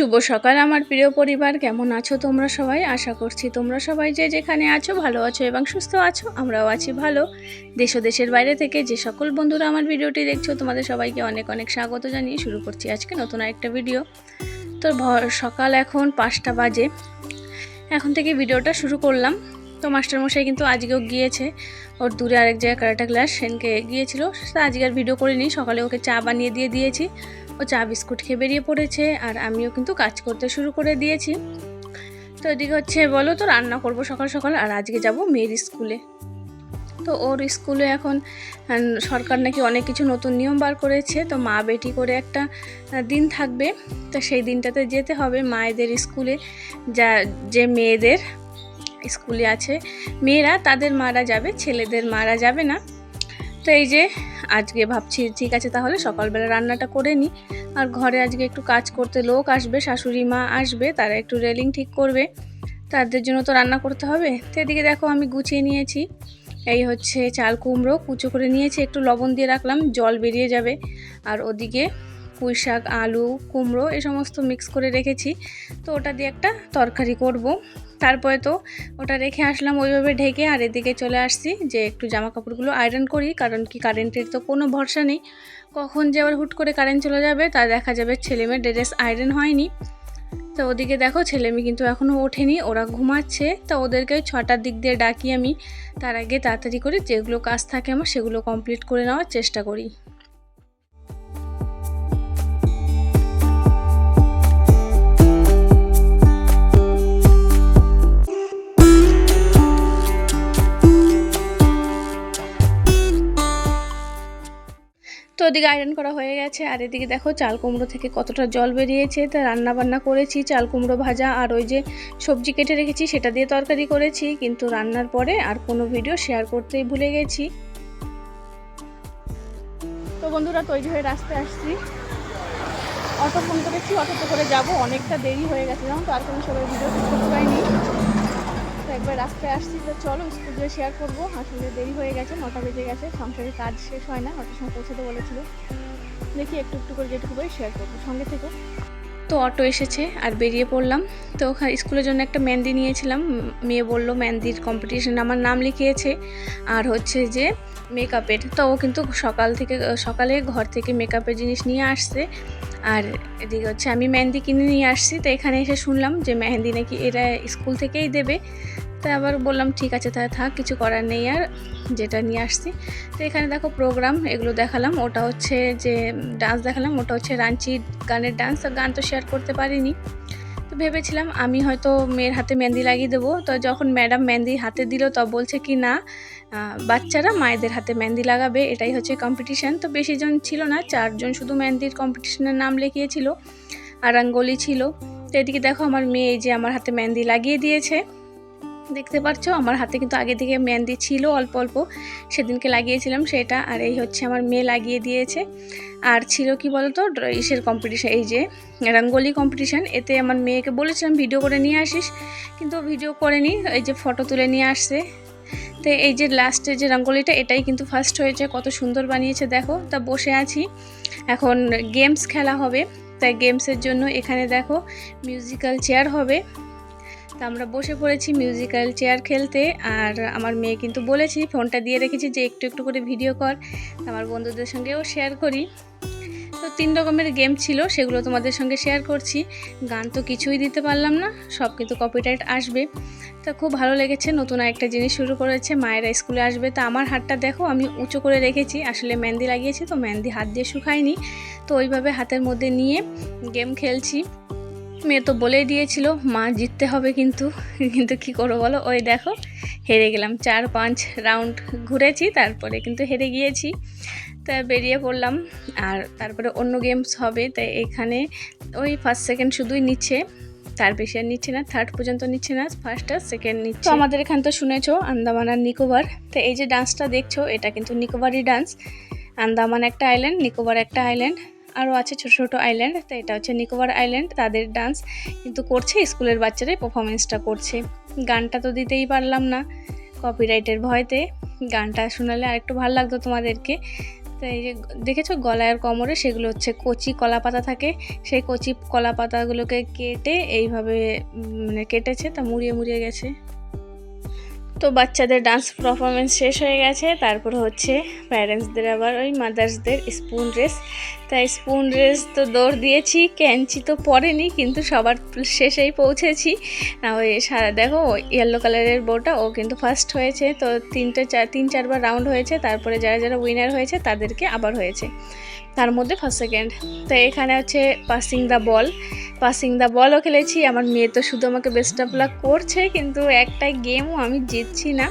শুভ সকাল আমার প্রিয় পরিবার, কেমন আছো তোমরা সবাই? আশা করছি তোমরা সবাই যে যেখানে আছো ভালো আছো এবং সুস্থ আছো। আমরাও আছি ভালো। দেশ ও দেশের বাইরে থেকে যে সকল বন্ধুরা আমার ভিডিওটি দেখছো তোমাদের সবাইকে অনেক অনেক স্বাগত জানিয়ে শুরু করছি আজকে নতুন একটা ভিডিও। তো সকাল এখন 5টা বাজে, এখন থেকে ভিডিওটা শুরু করলাম। তো মাস্টারমশাই কিন্তু আজকেও গিয়েছে, ওর দূরে আরেক জায়গায় কারাটা ক্লাস, সেনকে গিয়েছিল। আজকে আর ভিডিও করিনি, সকালে ওকে চা বানিয়ে দিয়েছি, ও চা বিস্কুট খেয়ে বেরিয়ে পড়েছে। আর আমিও কিন্তু কাজ করতে শুরু করে দিয়েছি। তো এদিকে হচ্ছে বলো তো রান্না করব সকাল সকাল, আর আজকে যাব মেয়ের স্কুলে। তো ওর স্কুলে এখন সরকার নাকি অনেক কিছু নতুন নিয়ম বার করেছে। তো মা বেটি করে একটা দিন থাকবে, তো সেই দিনটাতে যেতে হবে মায়েদের স্কুলে। যে মেয়েদের স্কুলে আছে মেয়েরা, তাদের মারা যাবে, ছেলেদের মারা যাবে না। তো এই যে আজকে ভাবছি ঠিক আছে তাহলে সকালবেলা রান্নাটা করে নিই। আর ঘরে আজকে একটু কাজ করতে লোক আসবে, শাশুড়ি মা আসবে, তারা একটু রেলিং ঠিক করবে, তাদের জন্য তো রান্না করতে হবে। তো এদিকে দেখো আমি গুছিয়ে নিয়েছি, এই হচ্ছে চাল কুমড়ো কুচো করে নিয়েছি, একটু লবণ দিয়ে রাখলাম, জল বেরিয়ে যাবে। আর ওদিকে পুঁই শাক, আলু, কুমড়ো এই সমস্ত মিক্স করে রেখেছি। তো ওটা দিয়ে একটা তরকারি করব। তারপরে তো ওটা রেখে আসলাম ওইভাবে ঢেকে, আর এদিকে চলে আসছি যে একটু জামা কাপড়গুলো আয়রন করি, কারণ কি কারেন্টের তো কোনো ভরসা নেই, কখন যে আবার হুট করে কারেন্ট চলে যাবে, তা দেখা যাবে ছেলেমেয়ের ড্রেস আয়রন হয়নি। তো ওদিকে দেখো ছেলেমেয়ে কিন্তু এখনও ওঠেনি, ওরা ঘুমাচ্ছে। তো ওদেরকে 6টার দিক দিয়ে ডাকি আমি, তার আগে তাড়াতাড়ি করে যেগুলো কাজ থাকে আমার সেগুলো কমপ্লিট করে নেওয়ার চেষ্টা করি। তো ওদিকে আয়রন করা হয়ে গেছে, আর এদিকে দেখো চাল কুমড়ো থেকে কতটা জল বেরিয়েছে। তা রান্না বান্না করেছি, চাল কুমড়ো ভাজা, আর ওই যে সবজি কেটে রেখেছি সেটা দিয়ে তরকারি করেছি, কিন্তু রান্নার পরে আর কোনো ভিডিও শেয়ার করতেই ভুলে গেছি। তো বন্ধুরা তৈরি হয়ে রাস্তায় আসছি, অটো ফোন করেছি, অটোতে করে যাব, অনেকটা দেরি হয়ে গেছে জানো তো, আর কোনো সবাই ভিডিও করতে পারিনি। তো একবার রাস্তায় আসছি, তো চলো স্কুল দিয়ে শেয়ার করবো। আসলে দেরি হয়ে গেছে, 9টা বেজে গেছে, সংসারের কাজ শেষ হয় না, 9টার সময় পৌঁছাতে বলেছিল। দেখি একটু একটু করে যেটুকু করে শেয়ার করবো, সঙ্গে থেকো। তো অটো এসেছে আর বেরিয়ে পড়লাম। তো ওখানে স্কুলের জন্য একটা মেহেন্দি নিয়েছিলাম, মেয়ে বললো মেহেন্দির কম্পিটিশানে আমার নাম লিখিয়েছে, আর হচ্ছে যে মেকআপের। তো ও কিন্তু সকালে ঘর থেকে মেকআপের জিনিস নিয়ে আসছে, আর এদিকে হচ্ছে আমি মেহেন্দি কিনে নিয়ে আসছি। তো এখানে এসে শুনলাম যে মেহেন্দি নাকি এরা স্কুল থেকেই দেবে। তাই আবার বললাম ঠিক আছে তাহলে থাক, কিছু করার নেই, আর যেটা নিয়ে আসছি। তো এখানে দেখো প্রোগ্রাম এগুলো দেখালাম, ওটা হচ্ছে যে ডান্স দেখালাম, ওটা হচ্ছে রাঞ্চি গানের ডান্স। গান তো শেয়ার করতে পারিনি। তো ভেবেছিলাম আমি হয়তো মেয়ের হাতে মেহেন্দি লাগিয়ে দেবো। তো যখন ম্যাডাম মেহেন্দি হাতে দিল তো বলছে কি না, বাচ্চারা মায়েদের হাতে মেহেন্দি লাগাবে, এটাই হচ্ছে কম্পিটিশান। তো বেশি জন ছিল না, 4জন শুধু মেহেন্দির কম্পিটিশানের নাম লিখিয়েছিল, আর রঙ্গোলি ছিল। তো এদিকে দেখো আমার মেয়ে এই যে আমার হাতে মেহেন্দি লাগিয়ে দিয়েছে, দেখতে পাচ্ছো আমার হাতে কিন্তু আগে থেকে মেহেন্দি ছিল অল্প অল্প, সেদিনকে লাগিয়েছিলাম সেটা। আর এই হচ্ছে আমার মেয়ে লাগিয়ে দিয়েছে। আর ছিল কি বলতো ইসের কম্পিটিশান, এই যে রঙ্গোলি কম্পিটিশান, এতে আমার মেয়েকে বলেছিলাম ভিডিও করে নিয়ে আসিস, কিন্তু ভিডিও করেনি, এই যে ফটো তুলে নিয়ে আসছে। তো এই যে লাস্টে যে রঙ্গোলিটা এটাই কিন্তু ফার্স্ট হয়েছে, কত সুন্দর বানিয়েছে দেখো। তা বসে আছি, এখন গেমস খেলা হবে। তাই গেমসের জন্য এখানে দেখো মিউজিক্যাল চেয়ার হবে। তা আমরা বসে পড়েছি মিউজিক্যাল চেয়ার খেলতে। আর আমার মেয়ে কিন্তু বলেছি, ফোনটা দিয়ে রেখেছি যে একটু একটু করে ভিডিও কর, আমার বন্ধুদের সঙ্গেও শেয়ার করি। তো 3 রকমের গেম ছিল, সেগুলো তোমাদের সঙ্গে শেয়ার করছি। গান তো কিছুই দিতে পারলাম না, সব কিন্তু কপিরাইট আসবে। তো খুব ভালো লেগেছে, নতুন একটা জিনিস শুরু করেছে, মায়েরা স্কুলে আসবে। তো আমার হাতটা দেখো আমি উঁচু করে রেখেছি, আসলে মেহেন্দি লাগিয়েছি তো মেহেন্দি হাত দিয়ে শুকায়নি, তো ওইভাবে হাতের মধ্যে নিয়ে গেম খেলছি। মেয়ে তো বলেই দিয়েছিল মা জিততে হবে, কিন্তু কি করবো বলো, ওই দেখো হেরে গেলাম। 4-5 রাউন্ড ঘুরেছি, তারপরে কিন্তু হেরে গিয়েছি। তা বেরিয়ে পড়লাম, আর তারপরে অন্য গেমস হবে। তাই এখানে ওই 1st 2nd শুধুই নিচ্ছে, তার বেশি আর নিচ্ছে না, 3rd পর্যন্ত নিচ্ছে না, 1st আর 2nd নিচ্ছে। তো আমাদের এখানে তো শুনেছো আন্দামান আর নিকোবর, তো এই যে ডান্সটা দেখছো এটা কিন্তু নিকোবরই ডান্স। আন্দামান একটা আইল্যান্ড, নিকোবর একটা আইল্যান্ড, আরও আছে ছোটো ছোটো আইল্যান্ড। তো এটা হচ্ছে নিকোবর আইল্যান্ড, তাদের ডান্স কিন্তু করছে স্কুলের বাচ্চারাই পারফরমেন্সটা করছে। গানটা তো দিতেই পারলাম না কপিরাইটের ভয়তে, গানটা শোনালে আরেকটু ভালো লাগতো তোমাদেরকে। তো এই যে দেখেছো গলায় আর কোমরে সেগুলো হচ্ছে কচি কলা পাতা থাকে, সেই কচি কলা পাতাগুলোকে কেটে এইভাবে মানে কেটেছে, তা মুড়িয়ে মুড়িয়ে গেছে। তো বাচ্চাদের ডান্স পারফরমেন্স শেষ হয়ে গেছে, তারপর হচ্ছে প্যারেন্টসদের আবার ওই মাদার্সদের স্পুন রেস। তাই স্পুন রেস তো দৌড় দিয়েছি, ক্যাঞ্চি তো পড়েনি, কিন্তু সবার শেষেই পৌঁছেছি। ওই দেখো ইয়েলো কালারের বউটা ও কিন্তু ফার্স্ট হয়েছে। তো তিন চারবার রাউন্ড হয়েছে, তারপরে যারা যারা উইনার হয়েছে তাদেরকে আবার হয়েছে, তার মধ্যে ফার্স্ট সেকেন্ড। তো এখানে হচ্ছে পাসিং দ্য বলও খেলেছি। আমার মেয়ে তো শুধু আমাকে বেস্ট অফ লাক করছে, কিন্তু একটাই গেমও আমি জিতছি না।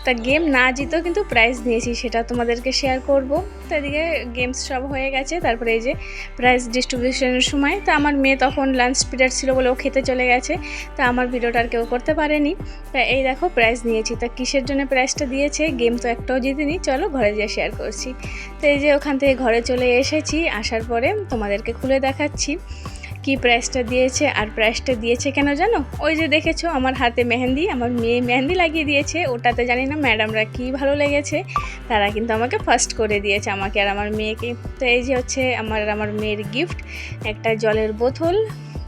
তা গেম না জিতেও কিন্তু প্রাইজ নিয়েছি, সেটা তোমাদেরকে শেয়ার করব। তো এদিকে গেমস সব হয়ে গেছে, তারপরে এই যে প্রাইজ ডিস্ট্রিবিউশনের সময়, তো আমার মেয়ে তখন লাঞ্চ পিরিয়ড ছিল বলে ও খেতে চলে গেছে, তা আমার ভিডিওটা আর কেউ করতে পারেনি। তা এই দেখো প্রাইজ নিয়েছি। তা কিসের জন্য প্রাইজটা দিয়েছে, গেম তো একটাও জিতিনি, চলো ঘরে যেয়ে শেয়ার করছি। তো এই যে ওখান থেকে ঘরে চলে এসেছি, আসার পরে তোমাদেরকে খুলে দেখাচ্ছি কি প্রাইসটা দিয়েছে। আর প্রাইসটা দিয়েছে কেন জানো, ওই যে দেখেছো আমার হাতে মেহেন্দি, আমার মেয়ে মেহেন্দি লাগিয়ে দিয়েছে, ওটাতে জানি না ম্যাডামরা কি ভালো লেগেছে, তারা কিন্তু আমাকে ফার্স্ট করে দিয়েছে, আমাকে আর আমার মেয়েকে। তো এই যে হচ্ছে আমার মেয়ের গিফট, একটা জলের বোতল।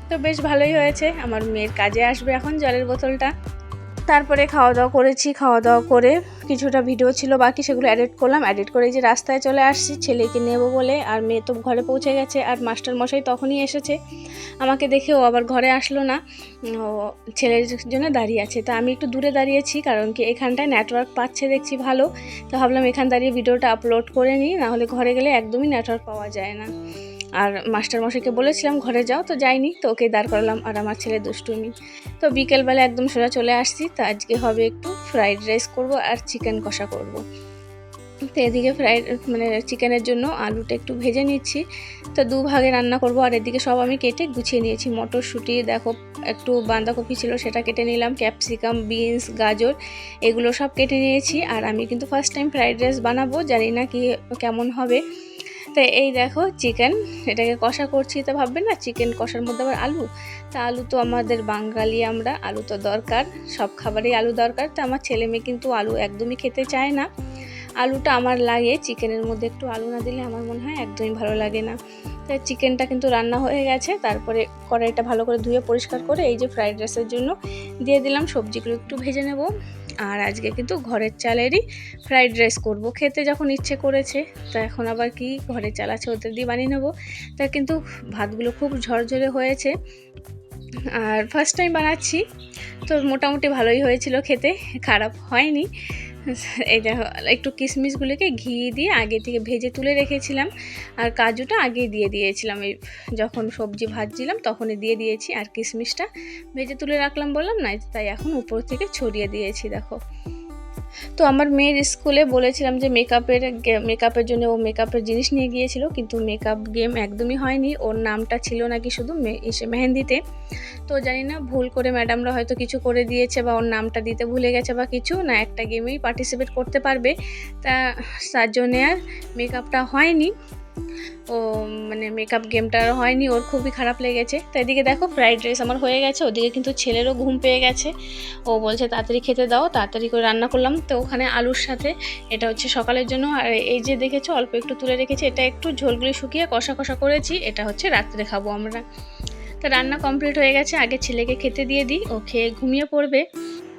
তো বেশ ভালোই হয়েছে, আমার মেয়ের কাজে আসবে এখন জলের বোতলটা। তারপরে খাওয়া দাওয়া করেছি, খাওয়া দাওয়া করে কিছুটা ভিডিও ছিল বাকি, সেগুলো এডিট করলাম। এডিট করে যে রাস্তায় চলে আসছি ছেলেকে নেব বলে, আর মেয়ে তো ঘরে পৌঁছে গেছে। আর মাস্টার মশাই তখনই এসেছে, আমাকে দেখে ও আবার ঘরে আসলো না, ও ছেলের জন্য দাঁড়িয়ে আছে। তা আমি একটু দূরে দাঁড়িয়েছি, কারণ কি এখানটায় নেটওয়ার্ক পাচ্ছে দেখছি ভালো, তো ভাবলাম এখান দাঁড়িয়ে ভিডিওটা আপলোড করে নিই, নাহলে ঘরে গেলে একদমই নেটওয়ার্ক পাওয়া যায় না। আর মাস্টারমশাইকে বলেছিলাম ঘরে যাও, তো যাইনি, তো ওকে দাঁড় করালাম আর আমার ছেলে দুষ্টুমি। তো বিকেলবেলা একদম সোজা চলে আসছি। তো আজকে হবে একটু ফ্রাইড রাইস করব আর চিকেন কষা করব। তো এদিকে মানে চিকেনের জন্য আলুটা একটু ভেজে নিচ্ছি, তো দুভাগে রান্না করব। আর এদিকে সব আমি কেটে গুছিয়ে নিয়েছি, মটরশুঁটি দেখো, একটু বাঁধাকপি ছিল সেটা কেটে নিলাম, ক্যাপসিকাম, বিনস, গাজর এগুলো সব কেটে নিয়েছি। আর আমি কিন্তু ফার্স্ট টাইম ফ্রাইড রাইস বানাবো, জানি না কি কেমন হবে। তো এই দেখো চিকেন, এটাকে কষা করছি। তো ভাববে না চিকেন কষার মধ্যে আবার আলু, তা আলু তো আমাদের বাঙালি, আমরা আলু তো দরকার, সব খাবারেই আলু দরকার। তো আমার ছেলে মেয়ে কিন্তু আলু একদমই খেতে চায় না, আলুটা আমার লাগে, চিকেনের মধ্যে একটু আলু না দিলে আমার মনে হয় একদমই ভালো লাগে না। তাই চিকেনটা কিন্তু রান্না হয়ে গেছে, তারপরে কড়াইটা ভালো করে ধুয়ে পরিষ্কার করে এই যে ফ্রাইড রাইসের জন্য দিয়ে দিলাম, সবজিগুলো একটু ভেজে নেব। আর আজকে কিন্তু ঘরের চালেরই ফ্রাইড রাইস করব, খেতে যখন ইচ্ছে করেছে, তো এখন আবার কি ঘরের চাল আছে ওদের দিয়ে বানিয়ে নেবো। তা কিন্তু ভাতগুলো খুব ঝরঝরে হয়েছে, আর ফার্স্ট টাইম বানাচ্ছি, তো মোটামুটি ভালোই হয়েছিল খেতে, খারাপ হয়নি। এই দেখো একটু কিশমিশগুলোকে ঘি দিয়ে আগে থেকে ভেজে তুলে রেখেছিলাম, আর কাজুটা আগে দিয়ে দিয়েছিলাম, এই যখন সবজি ভাজছিলাম তখনই দিয়ে দিয়েছি। আর কিশমিশটা ভেজে তুলে রাখলাম বললাম না, তাই এখন উপর থেকে ছড়িয়ে দিয়েছি দেখো। তো আমার মেয়ের স্কুলে বলেছিলাম যে মেকআপের জন্য ও মেকআপের জিনিস নিয়ে গিয়েছিল, কিন্তু মেকআপ গেম একদমই হয়নি, ওর নামটা ছিল নাকি শুধু মেহেন্দিতে। তো জানি না ভুল করে ম্যাডামরা হয়তো কিছু করে দিয়েছে, বা ওর নামটা দিতে ভুলে গেছে বা কিছু না, একটা গেমেই পার্টিসিপেট করতে পারবে, তার জন্যে আর মেকআপটা হয়নি, ও মানে মেকআপ গেমটা আর হয়নি, ওর খুবই খারাপ লেগেছে। তো এদিকে দেখো ফ্রাইড রাইস আমার হয়ে গেছে, ওদিকে কিন্তু ছেলেরও ঘুম পেয়ে গেছে, ও বলছে তাড়াতাড়ি খেতে দাও, তাড়াতাড়ি করে রান্না করলাম। তো ওখানে আলুর সাথে এটা হচ্ছে সকালের জন্য, আর এই যে দেখেছো অল্প একটু তুলে রেখেছি, এটা একটু ঝোলগুলি শুকিয়ে কষা কষা করেছি, এটা হচ্ছে রাত্রে খাবো আমরা। তো রান্না কমপ্লিট হয়ে গেছে, আগে ছেলেকে খেতে দিয়ে দিই, ও খেয়ে ঘুমিয়ে পড়বে।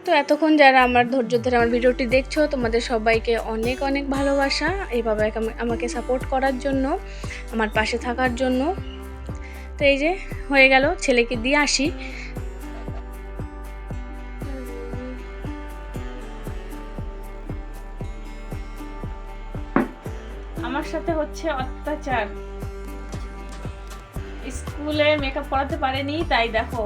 তো এতক্ষণ যারা আমার ধৈর্য ধরে আমার ভিডিওটি দেখছো, তোমাদের সবাইকে অনেক অনেক ভালোবাসা, এইভাবে আমাকে সাপোর্ট করার জন্য, আমার পাশে থাকার জন্য। তো এই যে হয়ে গেল, ছেলেকে দিয়ে আসি। আমার সাথে হচ্ছে অত্যাচার, স্কুলে মেকআপ করাতে পারেনি, তাই দেখো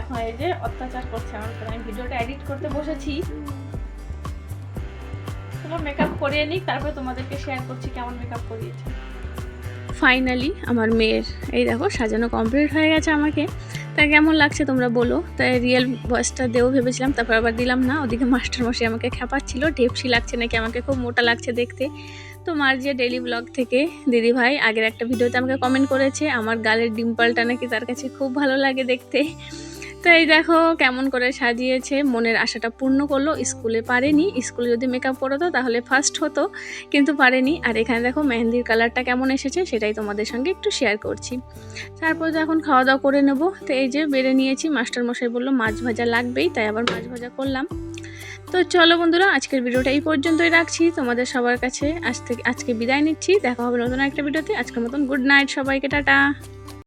এখন এই যে অত্যাচার করছে আমার উপর। আমি ভিডিওটা এডিট করতে বসেছি, চলো মেকআপ করিয়ে নিই, তারপরে তোমাদেরকে শেয়ার করছি কেমন মেকআপ করিয়েছি। ফাইনালি আমার মেয়ের এই দেখো সাজানো কমপ্লিট হয়ে গেছে আমাকে, তাই কেমন লাগছে তোমরা বলো। তাই রিয়েল ভয়েসটা দেও ভেবেছিলাম, তারপর আবার দিলাম না, ওদিকে মাস্টারমশাই আমাকে খেপাচ্ছিল, ঢেপসি লাগছে নাকি, আমাকে খুব মোটা লাগছে দেখতে। তো মার্জিয়া ডেইলি ব্লগ থেকে দিদিভাই আগের একটা ভিডিওতে আমাকে কমেন্ট করেছে আমার গালের ডিম্পলটা নাকি তার কাছে খুব ভালো লাগে দেখতে। তো এই দেখো কেমন করে সাজিয়েছে, মনের আশাটা পূর্ণ করলো। স্কুলে পারেনি, স্কুলে যদি মেকআপ করতো তাহলে ফার্স্ট হতো, কিন্তু পারেনি। আর এখানে দেখো মেহেন্দির কালারটা কেমন এসেছে সেটাই তোমাদের সঙ্গে একটু শেয়ার করছি। তারপর তো এখন খাওয়া দাওয়া করে নেবো। তো এই যে বেড়ে নিয়েছি, মাস্টারমশাই বললো মাছ ভাজা লাগবেই, তাই আবার মাছ ভাজা করলাম। তো চলো বন্ধুরা, আজকের ভিডিওটা এই পর্যন্তই রাখছি। তোমাদের সবার কাছে আজকে বিদায় নিচ্ছি। দেখা হবে নতুন একটা ভিডিওতে। আজকের মতন গুড নাইট সবাইকে, টাটা।